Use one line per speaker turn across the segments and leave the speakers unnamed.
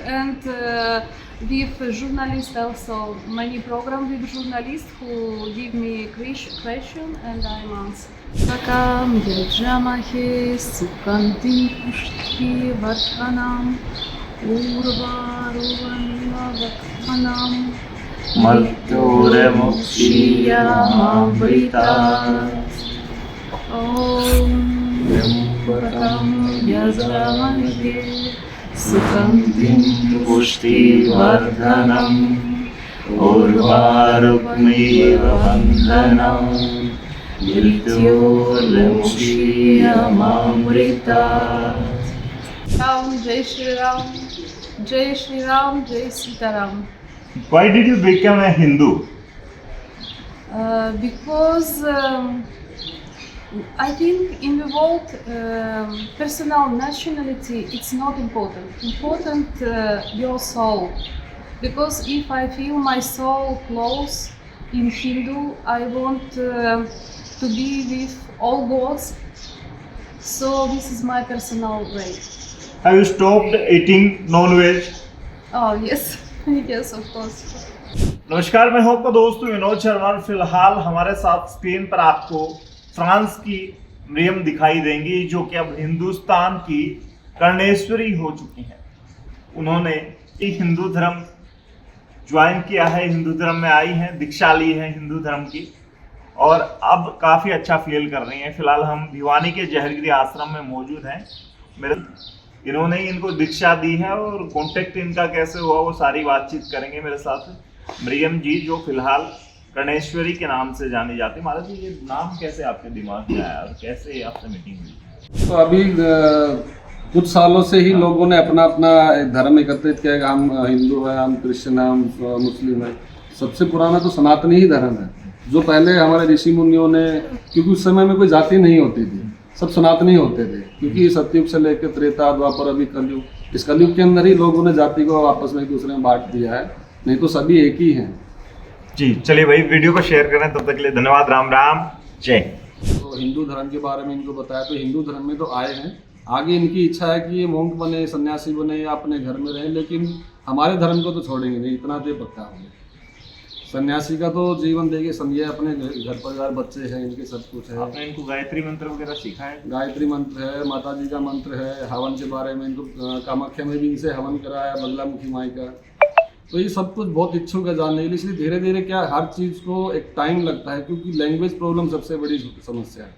and with journalists also. Many programs with journalists who give me question and I answer. Sakam yajamahe sukantim pushti vardhanam urvaruvaniva vakhanam mrityoremukshiyamamritat. Om Sakam yajamahe sukantim pushti vardhanam urvaruvaniva vakhanam mrityoremukshiyamamritat. Ram, Jai Shri Ram, Jai Shri Ram, Jai Sita Ram.
Why did you become a Hindu?
Because I think in the world personal nationality it's not important. Important your soul. Because if I feel my soul close in Hindu, I want to be with all gods. So this is my personal way.
Have you stopped eating non-veg?
Oh yes, yes of course.
नमस्कार, मैं हूं आपका दोस्त विनोद शर्मा। फिलहाल हमारे साथ screen पर आपको फ्रांस की मरियम दिखाई देंगी, जो कि अब हिंदुस्तान की कर्णेश्वरी हो चुकी हैं। उन्होंने एक हिंदू धर्म ज्वाइन किया है, हिंदू धर्म में आई हैं, दीक्षा ली है हिंदू धर्म की और अब काफ़ी अच्छा फील कर रही हैं। फिलहाल हम भिवानी के जहरगिरी आश्रम में मौजूद हैं। इन्होंने ही इनको दीक्षा दी है और कॉन्टेक्ट इनका कैसे हुआ वो सारी बातचीत करेंगे मेरे साथ मरियम जी, जो फिलहाल कर्णेश्वरी के नाम से जानी जाती है। महाराज जी, ये नाम कैसे आपके दिमाग में आया और कैसे आपसे मीटिंग हुई?
तो अभी कुछ सालों से ही लोगों ने अपना अपना एक धर्म एकत्रित किया है। हम हिंदू हैं, हम क्रिश्चियन हैं, हम मुस्लिम हैं। सबसे पुराना तो सनातनी ही धर्म है, जो पहले हमारे ऋषि मुनियों ने, क्योंकि उस समय में कोई जाति नहीं होती थी, सब सनातनी होते थे। क्योंकि सतयुग से लेकर त्रेता द्वापर अभी कलयुग, इस कलयुग के अंदर ही लोगों ने जाति को आपस में एक दूसरे में बांट दिया है, नहीं तो सभी एक ही हैं।
जी चलिए भाई, वीडियो को शेयर करें। तब तक के लिए धन्यवाद। राम राम, जय।
तो हिंदू धर्म के बारे में इनको बताया, तो हिंदू धर्म में तो आए हैं। आगे इनकी इच्छा है कि ये मोंक बने, सन्यासी बने या अपने घर में रहें, लेकिन हमारे धर्म को तो छोड़ेंगे नहीं, इतना तो पक्का होगा। सन्यासी का तो जीवन देखिए, ये अपने घर परिवार, बच्चे हैं, इनके सब कुछ है।
आपने इनको गायत्री मंत्र वगैरह सीखा है?
गायत्री मंत्र है, माता जी का मंत्र है, हवन के बारे में इनको कामाख्या में भी इनसे हवन कराया, बगलामुखी माई का। तो ये सब कुछ बहुत इच्छुक है जानने के लिए। इसलिए धीरे धीरे क्या, हर चीज़ को एक टाइम लगता है, क्योंकि लैंग्वेज प्रॉब्लम सबसे बड़ी समस्या है।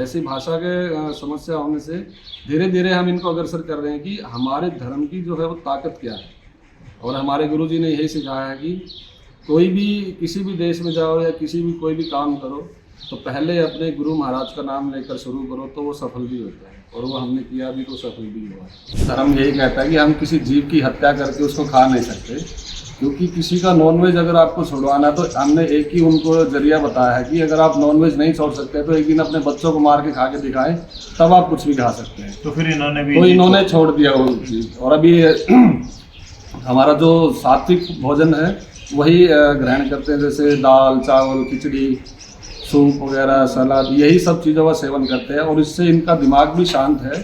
ऐसी भाषा के समस्या होने से धीरे धीरे हम इनको अग्रसर कर रहे हैं कि हमारे धर्म की जो है वो ताकत क्या है। और हमारे गुरुजी ने यही सिखाया है कि कोई भी किसी भी देश में जाओ या किसी भी कोई भी काम करो, तो पहले अपने गुरु महाराज का नाम लेकर शुरू करो, तो वो सफल भी होता है। और वो हमने किया भी, तो सफल भी हुआ। धर्म यही कहता है कि हम किसी जीव की हत्या करके उसको खा नहीं सकते, क्योंकि किसी का नॉनवेज अगर आपको छोड़वाना, तो हमने एक ही उनको जरिया बताया है कि अगर आप नॉनवेज नहीं छोड़ सकते तो एक दिन अपने बच्चों को मार के खा के दिखाएं, तब आप कुछ भी खा सकते हैं।
तो फिर
इन्होंने छोड़ दिया वो चीज़। और अभी हमारा जो सात्विक भोजन है वही ग्रहण करते हैं, जैसे दाल चावल खिचड़ी सूप वगैरह सलाद, यही सब चीज़ों का सेवन करते हैं। और इससे इनका दिमाग भी शांत है,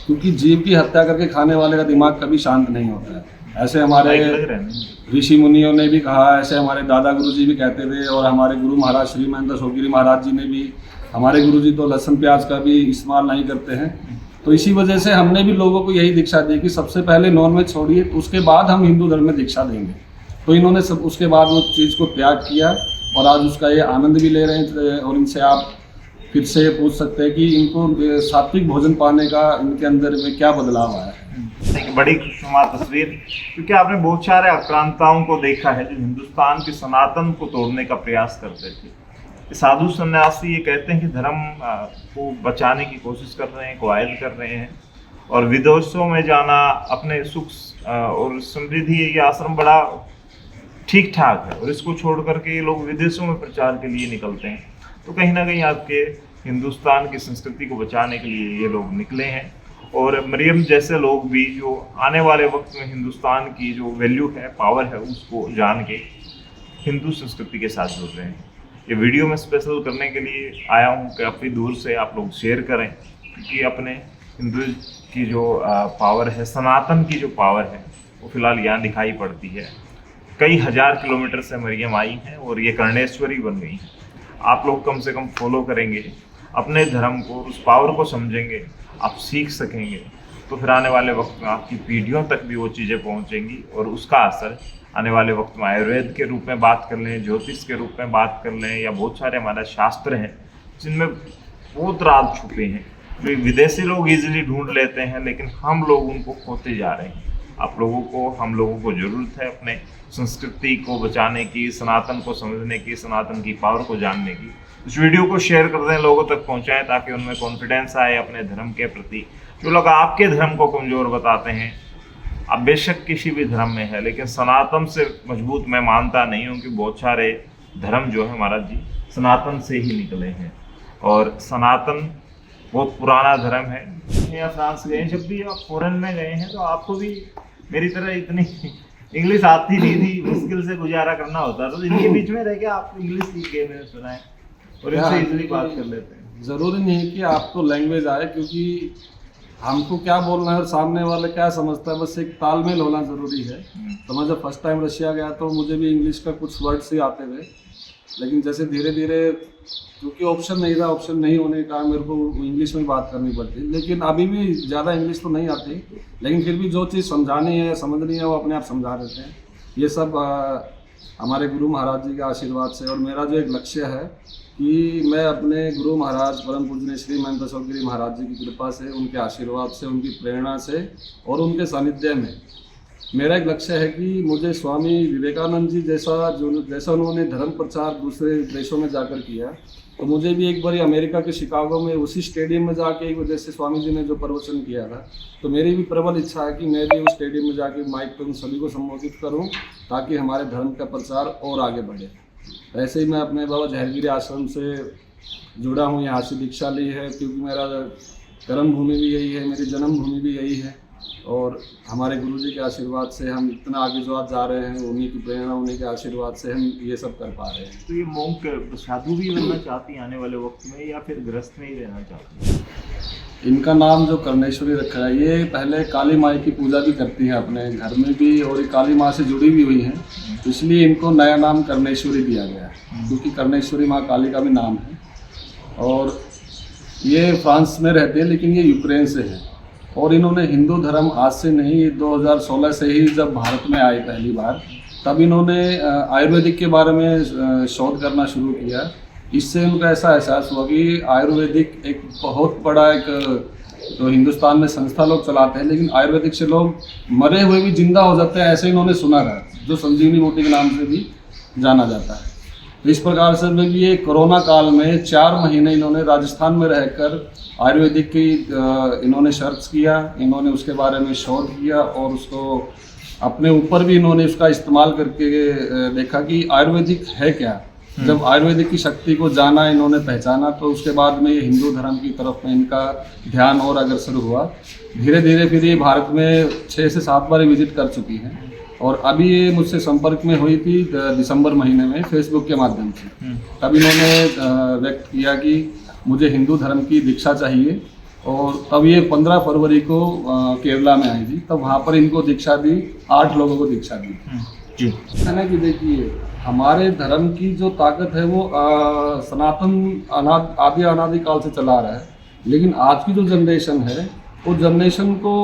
क्योंकि जीव की हत्या करके खाने वाले का दिमाग कभी शांत नहीं होता है। ऐसे हमारे ऋषि मुनियों ने भी कहा, ऐसे हमारे दादा गुरु जी भी कहते थे, और हमारे गुरु महाराज श्री महेंद्र सोगिरी महाराज जी ने भी। हमारे गुरु जी तो लहसुन प्याज का भी इस्तेमाल नहीं करते हैं। तो इसी वजह से हमने भी लोगों को यही दीक्षा दी कि सबसे पहले नॉनवेज छोड़िए, तो उसके बाद हम हिंदू धर्म में दीक्षा देंगे। तो इन्होंने सब उसके बाद वो चीज़ को त्याग किया और आज उसका ये आनंद भी ले रहे हैं। और इनसे आप फिर से पूछ सकते हैं कि इनको सात्विक भोजन पाने का इनके अंदर में क्या बदलाव आया है।
एक बड़ी खुशनुमा तस्वीर, क्योंकि आपने बहुत सारे आक्रांताओं को देखा है जो हिंदुस्तान के सनातन को तोड़ने का प्रयास करते थे। साधु सन्यासी ये कहते हैं कि धर्म को बचाने की कोशिश कर रहे हैं, क्वायल कर रहे हैं, और विदेशों में जाना, अपने सुख और समृद्धि, ये आश्रम बड़ा ठीक ठाक है, और इसको छोड़ करके ये लोग विदेशों में प्रचार के लिए निकलते हैं। तो कहीं ना कहीं आपके हिंदुस्तान की संस्कृति को बचाने के लिए ये लोग निकले हैं। और मरियम जैसे लोग भी जो आने वाले वक्त में हिंदुस्तान की जो वैल्यू है, पावर है, उसको जान के हिंदू संस्कृति के साथ जुड़ रहे हैं। ये वीडियो में स्पेशल करने के लिए आया हूँ कि काफ़ी दूर से आप लोग शेयर करें, क्योंकि अपने हिंदू की जो पावर है, सनातन की जो पावर है, वो फिलहाल यहाँ दिखाई पड़ती है। कई हज़ार किलोमीटर से मरियम आई हैं और ये कर्णेश्वरी बन गई हैं। आप लोग कम से कम फॉलो करेंगे अपने धर्म को, उस पावर को समझेंगे, आप सीख सकेंगे, तो फिर आने वाले वक्त में आपकी पीढ़ियों तक भी वो चीज़ें पहुँचेंगी और उसका असर आने वाले वक्त में आयुर्वेद के रूप में बात कर लें, ज्योतिष के रूप में बात कर लें, या बहुत सारे हमारे शास्त्र हैं जिनमें बहुत राज छुपे हैं जो विदेशी लोग इजीली ढूंढ लेते हैं, लेकिन हम लोग उनको खोते जा रहे हैं। आप लोगों को, हम लोगों को ज़रूरत है अपने संस्कृति को बचाने की, सनातन को समझने की, सनातन की पावर को जानने की। इस वीडियो को शेयर कर दें, लोगों तक पहुंचाएं ताकि उनमें कॉन्फिडेंस आए अपने धर्म के प्रति। जो लोग आपके धर्म को कमज़ोर बताते हैं, आप बेशक किसी भी धर्म में है, लेकिन सनातन से मजबूत मैं मानता नहीं हूँ कि बहुत सारे धर्म जो है महाराज जी सनातन से ही निकले हैं, और सनातन बहुत पुराना धर्म है। या फ्रांस गए, जब भी आप फॉरेन में गए हैं तो आपको भी मेरी तरह इतनी इंग्लिश आती नहीं थी, मुश्किल से गुजारा करना होता, तो इनके बीच में रह के आप इंग्लिश सीख गए, मैंने सुना है, और इनसे इजीली बात कर लेते हैं।
ज़रूरी नहीं है कि आपको लैंग्वेज आए, क्योंकि हमको क्या बोलना है और सामने वाला क्या समझता है, बस एक तालमेल होना ज़रूरी है। तो मैं जब फर्स्ट टाइम रशिया गया तो मुझे भी इंग्लिश का कुछ वर्ड्स ही आते थे, लेकिन जैसे धीरे धीरे, क्योंकि ऑप्शन नहीं था, ऑप्शन नहीं होने का मेरे को इंग्लिश में बात करनी पड़ती। लेकिन अभी भी ज़्यादा इंग्लिश तो नहीं आती, लेकिन फिर भी जो चीज़ समझानी है, समझनी है, वो अपने आप समझा देते हैं। ये सब हमारे गुरु महाराज जी के आशीर्वाद से, और मेरा जो एक लक्ष्य है कि मैं अपने गुरु महाराज परम पूजनीय श्री महंत अशोकगिरी महाराज जी की कृपा से, उनके आशीर्वाद से, उनकी प्रेरणा से और उनके सानिध्य में मेरा एक लक्ष्य है कि मुझे स्वामी विवेकानंद जी जैसा उन्होंने धर्म प्रचार दूसरे देशों में जाकर किया, तो मुझे भी एक बार अमेरिका के शिकागो में उसी स्टेडियम में जाके, एक जैसे स्वामी जी ने जो प्रवचन किया था, तो मेरी भी प्रबल इच्छा है कि मैं भी उस स्टेडियम में जाके माइक पर उन सभी को संबोधित करूं, ताकि हमारे धर्म का प्रचार और आगे बढ़े। ऐसे ही मैं अपने बाबा जहरगिरी आश्रम से जुड़ा हूँ, यहाँ से दीक्षा ली है, क्योंकि मेरा कर्म भूमि भी यही है, मेरी जन्म भूमि भी यही है, और हमारे गुरु जी के आशीर्वाद से हम इतना आगे जो आज जा रहे हैं, उन्हीं की प्रेरणा, उन्हीं के आशीर्वाद से हम ये सब कर पा रहे हैं।
तो ये मोंक साधु भी बनना चाहती हैं आने वाले वक्त में, या फिर गृहस्थ में ही रहना चाहती हैं?
इनका नाम जो कर्णेश्वरी रखा है, ये पहले काली माई की पूजा भी करती हैं अपने घर में भी, और ये काली माँ से जुड़ी भी हुई हैं, तो इसलिए इनको नया नाम कर्णेश्वरी दिया गया है, क्योंकि कर्णेश्वरी माँ काली का भी नाम है। और ये फ्रांस में रहते हैं, लेकिन ये यूक्रेन से है, और इन्होंने हिंदू धर्म आज से नहीं, 2016 से ही जब भारत में आए पहली बार, तब इन्होंने आयुर्वेदिक के बारे में शोध करना शुरू किया। इससे उनका ऐसा एहसास हुआ कि आयुर्वेदिक एक बहुत बड़ा एक, तो हिंदुस्तान में संस्था लोग चलाते हैं, लेकिन आयुर्वेदिक से लोग मरे हुए भी जिंदा हो जाते हैं, ऐसे इन्होंने सुना था, जो संजीवनी बूटी के नाम से भी जाना जाता है। तो इस प्रकार से ये कोरोना काल में 4 महीने इन्होंने राजस्थान में रहकर आयुर्वेदिक की इन्होंने सर्च किया, इन्होंने उसके बारे में शोध किया, और उसको अपने ऊपर भी इन्होंने उसका इस्तेमाल करके देखा कि आयुर्वेदिक है क्या। जब आयुर्वेदिक की शक्ति को जाना, इन्होंने पहचाना, तो उसके बाद में ये हिंदू धर्म की तरफ में इनका ध्यान और अग्रसर हुआ। धीरे धीरे फिर ये भारत में 6 से 7 बार विजिट कर चुकी हैं, और अभी ये मुझसे संपर्क में हुई थी दिसंबर महीने में फेसबुक के माध्यम से। तब इन्होंने व्यक्त किया कि मुझे हिंदू धर्म की दीक्षा चाहिए, और तब ये 15 फरवरी को केरला में आई थी, तब वहाँ पर इनको दीक्षा दी, 8 लोगों को दीक्षा दी जी। है ना कि देखिए, हमारे धर्म की जो ताकत है वो सनातन आदि अनादि काल से चला रहा है, लेकिन आज की जो जनरेशन है, वो जनरेशन को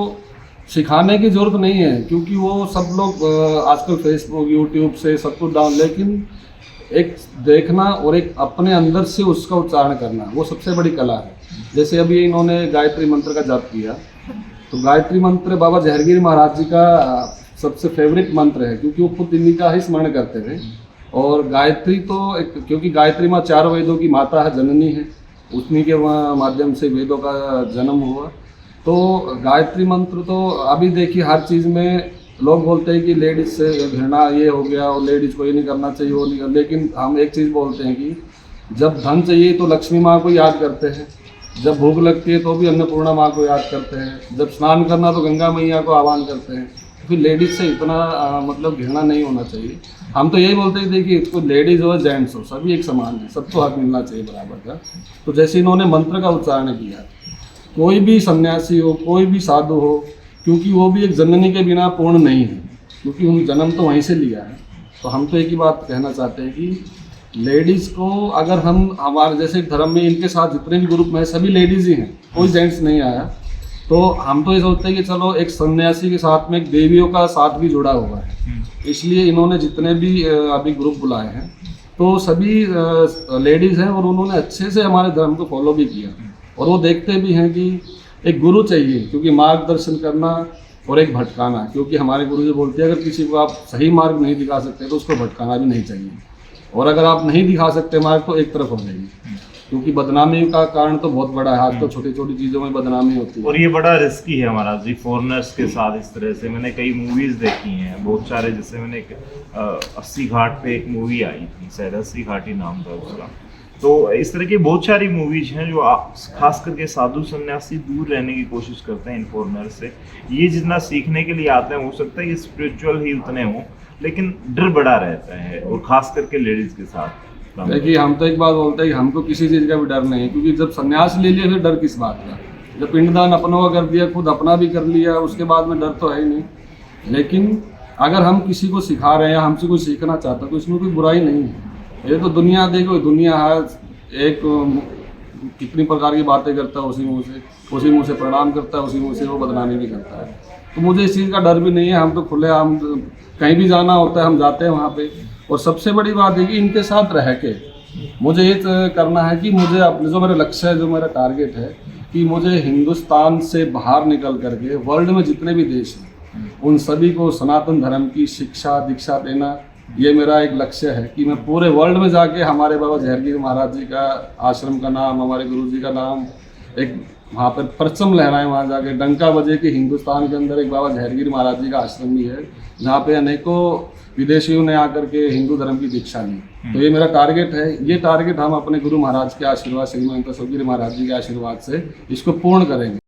सिखाने की ज़रूरत नहीं है, क्योंकि वो सब लोग आजकल फेसबुक यूट्यूब से सब कुछ डाउन, लेकिन एक देखना और एक अपने अंदर से उसका उच्चारण करना, वो सबसे बड़ी कला है। जैसे अभी इन्होंने गायत्री मंत्र का जाप किया, तो गायत्री मंत्र बाबा जहरगिरी महाराज जी का सबसे फेवरेट मंत्र है, क्योंकि वो खुद इन्हीं का ही स्मरण करते थे। और गायत्री तो क्योंकि गायत्री माँ 4 वेदों की माता है, जननी है, उन्हीं के माध्यम से वेदों का जन्म हुआ। तो गायत्री मंत्र तो अभी देखिए हर चीज़ में लोग बोलते हैं कि लेडीज़ से घृणा ये हो गया, और लेडीज़ को ये नहीं करना चाहिए, वो नहीं कर, लेकिन हम एक चीज़ बोलते हैं कि जब धन चाहिए तो लक्ष्मी माँ को याद करते हैं, जब भूख लगती है तो भी अन्नपूर्णा माँ को याद करते हैं, जब स्नान करना तो गंगा मैया को आह्वान करते हैं। फिर लेडीज़ से इतना मतलब घृणा नहीं होना चाहिए। हम तो यही बोलते हैं देखिए, इसको लेडीज़ हो जेंट्स हो, सभी एक समान है, सबको हक मिलना चाहिए बराबर का। तो जैसे इन्होंने मंत्र का उच्चारण किया, कोई भी सन्यासी हो, कोई भी साधु हो, क्योंकि वो भी एक जननी के बिना पूर्ण नहीं है, क्योंकि उन जन्म तो वहीं से लिया है। तो हम तो एक ही बात कहना चाहते हैं कि लेडीज़ को अगर हम हमारे जैसे धर्म में इनके साथ जितने भी ग्रुप में है सभी लेडीज़ ही हैं, कोई जेंट्स नहीं आया, तो हम तो ये सोचते हैं कि चलो एक सन्यासी के साथ में एक देवियों का साथ भी जुड़ा हुआ है, इसलिए इन्होंने जितने भी अभी ग्रुप बुलाए हैं तो सभी लेडीज़ हैं और उन्होंने अच्छे से हमारे धर्म को फॉलो भी किया और वो देखते भी हैं कि एक गुरु चाहिए, क्योंकि मार्गदर्शन करना और एक भटकाना, क्योंकि हमारे गुरु जी बोलते हैं अगर किसी को आप सही मार्ग नहीं दिखा सकते तो उसको भटकाना भी नहीं चाहिए, और अगर आप नहीं दिखा सकते मार्ग तो एक तरफ हो जाएगी, क्योंकि बदनामी का कारण तो बहुत बड़ा है। आज तो छोटी छोटी चीज़ों में बदनामी होती है
और ये बड़ा रिस्की है हमारा जी फॉरनर्स के साथ। इस तरह से मैंने कई मूवीज़ देखी हैं बहुत सारे, जैसे मैंने एक 80 घाट पे एक मूवी आई थी, शायद 80 घाट ही नाम था उसका। तो इस तरह की बहुत सारी मूवीज हैं जो खास करके साधु सन्यासी दूर रहने की कोशिश करते हैं इन फॉरनर से। ये जितना सीखने के लिए आते हैं, हो सकता है कि स्पिरिचुअल ही उतने हों, लेकिन डर बड़ा रहता है, और खास करके लेडीज के साथ।
देखिए हम तो एक बात बोलते हैं कि हमको किसी चीज़ का भी डर नहीं है, क्योंकि जब सन्यास ले लिया फिर डर किस बात का। जब पिंडदान अपनों का कर दिया, खुद अपना भी कर लिया, उसके बाद में डर तो है ही नहीं। लेकिन अगर हम किसी को सिखा रहे हैं या हमसे कोई सीखना चाहता है तो इसमें कोई बुराई नहीं है। ये तो दुनिया देखो, दुनिया है एक कितनी प्रकार की बातें करता है, उसी मुँह से प्रणाम करता है, उसी मुँह से वो बदनामी भी करता है। तो मुझे इस चीज़ का डर भी नहीं है। हम तो खुले, हम कहीं भी जाना होता है हम जाते हैं वहाँ पे। और सबसे बड़ी बात है कि इनके साथ रह के मुझे ये करना है कि मुझे अपने जो मेरा लक्ष्य है, जो मेरा टारगेट है कि मुझे हिंदुस्तान से बाहर निकल करके वर्ल्ड में जितने भी देश हैं उन सभी को सनातन धर्म की शिक्षा दीक्षा देना, ये मेरा एक लक्ष्य है कि मैं पूरे वर्ल्ड में जाके हमारे बाबा जहरगीर महाराज जी का आश्रम का नाम, हमारे गुरु जी का नाम, एक वहाँ पर परचम लहराएं, वहाँ जाके डंका बजे कि हिंदुस्तान के अंदर एक बाबा जहरगीर महाराज जी का आश्रम भी है जहाँ पे अनेकों विदेशियों ने आकर के हिंदू धर्म की दीक्षा ली। तो ये मेरा टारगेट है। ये टारगेट हम अपने गुरु महाराज के आशीर्वाद, श्री महंत सुखगिरी महाराज जी के आशीर्वाद से इसको पूर्ण करेंगे।